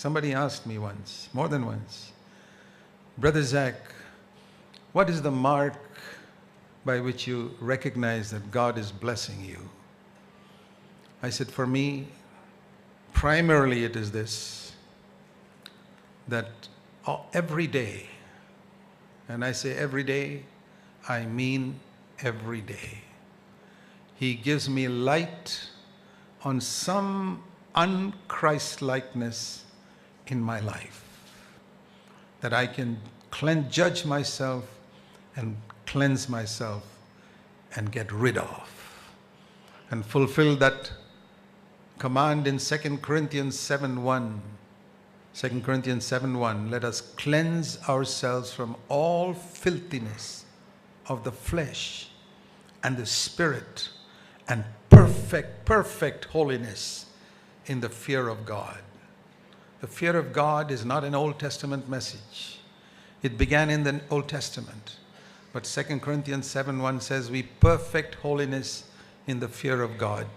Somebody asked me once, more than once, Brother Zach, what is the mark by which you recognize that God is blessing you? I said, for me, primarily it is this, that every day, and I say every day, I mean every day, He gives me light on some un-Christ-likeness in my life, that I can judge myself and cleanse myself and get rid of, and fulfill that command in 2 Corinthians 7:1. 2 Corinthians 7:1, let us cleanse ourselves from all filthiness of the flesh and the spirit, and perfect holiness in the fear of God. The fear of God is not an Old Testament message. It began in the Old Testament. But 2 Corinthians 7:1 says we perfect holiness in the fear of God.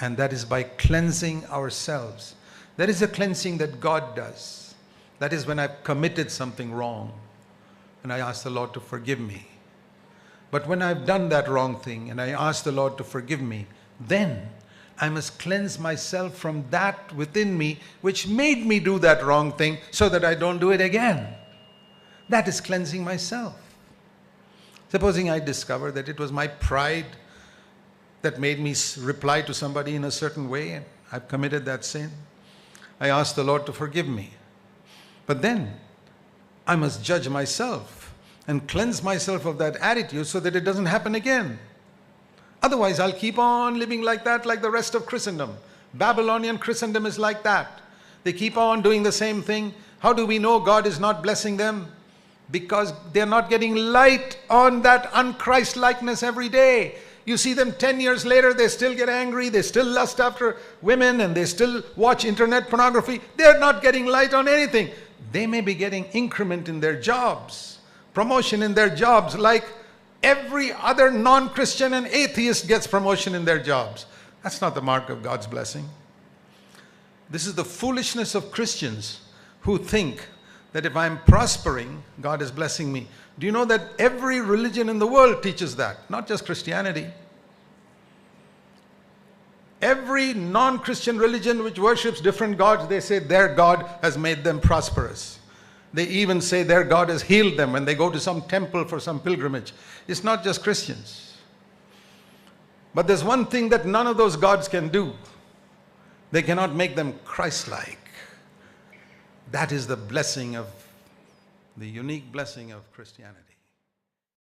And that is by cleansing ourselves. There is a cleansing that God does. That is when I've committed something wrong and I ask the Lord to forgive me. But when I've done that wrong thing and I ask the Lord to forgive me, then I must cleanse myself from that within me which made me do that wrong thing so that I don't do it again. That is cleansing myself. Supposing I discover that it was my pride that made me reply to somebody in a certain way and I've committed that sin. I ask the Lord to forgive me. But then I must judge myself and cleanse myself of that attitude so that it doesn't happen again. Otherwise, I'll keep on living like that, like the rest of Christendom. Babylonian Christendom is like that. They keep on doing the same thing. How do we know God is not blessing them? Because they're not getting light on that un-Christ-likeness every day. You see them 10 years later, they still get angry, they still lust after women, and they still watch internet pornography. They're not getting light on anything. They may be getting increment in their jobs, promotion in their jobs, like every other non-Christian and atheist gets promotion in their jobs. That's not the mark of God's blessing. This is the foolishness of Christians who think that if I'm prospering, God is blessing me. Do you know that every religion in the world teaches that? Not just Christianity. Every non-Christian religion which worships different gods, they say their God has made them prosperous. They even say their God has healed them when they go to some temple for some pilgrimage. It's not just Christians. But there's one thing that none of those gods can do. They cannot make them Christ-like. That is the blessing of, the unique blessing of Christianity.